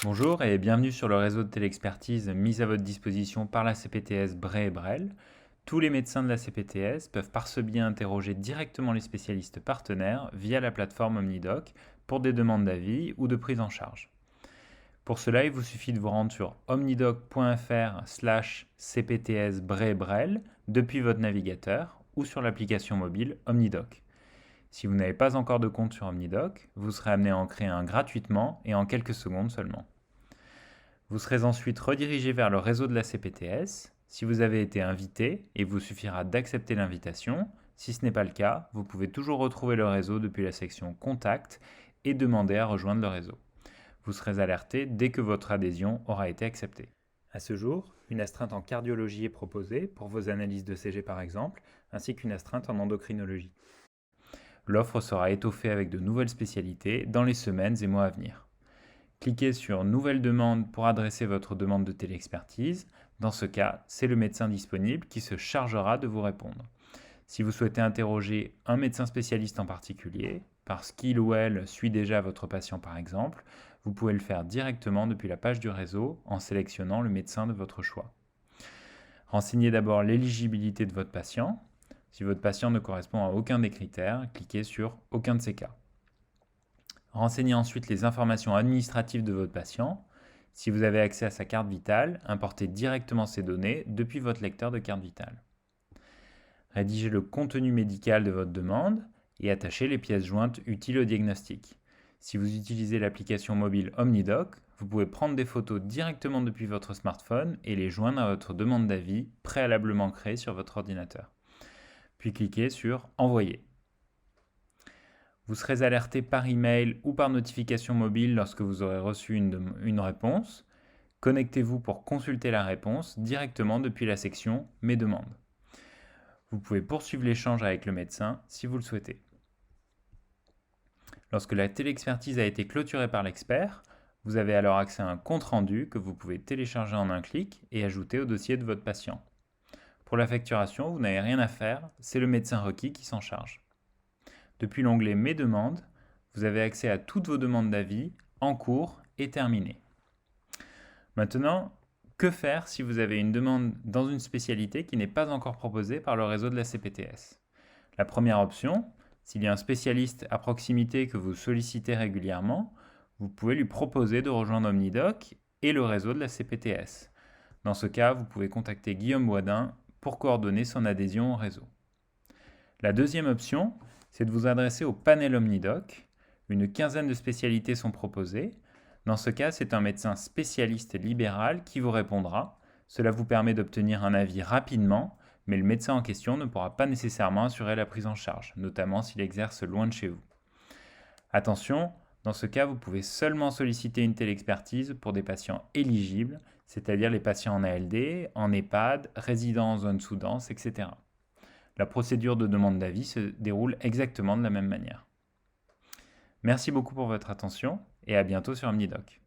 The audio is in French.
Bonjour et bienvenue sur le réseau de téléexpertise mis à votre disposition par la CPTS Bray et Brel. Tous les médecins de la CPTS peuvent par ce biais interroger directement les spécialistes partenaires via la plateforme OmniDoc pour des demandes d'avis ou de prise en charge. Pour cela, il vous suffit de vous rendre sur omnidoc.fr/cpts Bray Brel depuis votre navigateur ou sur l'application mobile OmniDoc. Si vous n'avez pas encore de compte sur OmniDoc, vous serez amené à en créer un gratuitement et en quelques secondes seulement. Vous serez ensuite redirigé vers le réseau de la CPTS. Si vous avez été invité, il vous suffira d'accepter l'invitation. Si ce n'est pas le cas, vous pouvez toujours retrouver le réseau depuis la section Contact et demander à rejoindre le réseau. Vous serez alerté dès que votre adhésion aura été acceptée. À ce jour, une astreinte en cardiologie est proposée pour vos analyses de CG par exemple, ainsi qu'une astreinte en endocrinologie. L'offre sera étoffée avec de nouvelles spécialités dans les semaines et mois à venir. Cliquez sur Nouvelle demande pour adresser votre demande de téléexpertise. Dans ce cas, c'est le médecin disponible qui se chargera de vous répondre. Si vous souhaitez interroger un médecin spécialiste en particulier, parce qu'il ou elle suit déjà votre patient par exemple, vous pouvez le faire directement depuis la page du réseau en sélectionnant le médecin de votre choix. Renseignez d'abord l'éligibilité de votre patient. Si votre patient ne correspond à aucun des critères, cliquez sur Aucun de ces cas. Renseignez ensuite les informations administratives de votre patient. Si vous avez accès à sa carte vitale, importez directement ces données depuis votre lecteur de carte vitale. Rédigez le contenu médical de votre demande et attachez les pièces jointes utiles au diagnostic. Si vous utilisez l'application mobile OmniDoc, vous pouvez prendre des photos directement depuis votre smartphone et les joindre à votre demande d'avis préalablement créée sur votre ordinateur. Puis cliquez sur Envoyer. Vous serez alerté par email ou par notification mobile lorsque vous aurez reçu une réponse. Connectez-vous pour consulter la réponse directement depuis la section Mes demandes. Vous pouvez poursuivre l'échange avec le médecin si vous le souhaitez. Lorsque la téléexpertise a été clôturée par l'expert, vous avez alors accès à un compte-rendu que vous pouvez télécharger en un clic et ajouter au dossier de votre patient. Pour la facturation, vous n'avez rien à faire, c'est le médecin requis qui s'en charge. Depuis l'onglet Mes demandes, vous avez accès à toutes vos demandes d'avis en cours et terminées. Maintenant, que faire si vous avez une demande dans une spécialité qui n'est pas encore proposée par le réseau de la CPTS? La première option, s'il y a un spécialiste à proximité que vous sollicitez régulièrement, vous pouvez lui proposer de rejoindre OmniDoc et le réseau de la CPTS. Dans ce cas, vous pouvez contacter Guillaume Boisdin pour coordonner son adhésion au réseau. La deuxième option, c'est de vous adresser au panel OmniDoc. Une quinzaine de spécialités sont proposées. Dans ce cas, c'est un médecin spécialiste libéral qui vous répondra. Cela vous permet d'obtenir un avis rapidement, mais le médecin en question ne pourra pas nécessairement assurer la prise en charge, notamment s'il exerce loin de chez vous. Attention, dans ce cas, vous pouvez seulement solliciter une téléexpertise pour des patients éligibles, c'est-à-dire les patients en ALD, en EHPAD, résidant en zone sous-dense, etc. La procédure de demande d'avis se déroule exactement de la même manière. Merci beaucoup pour votre attention et à bientôt sur OmniDoc.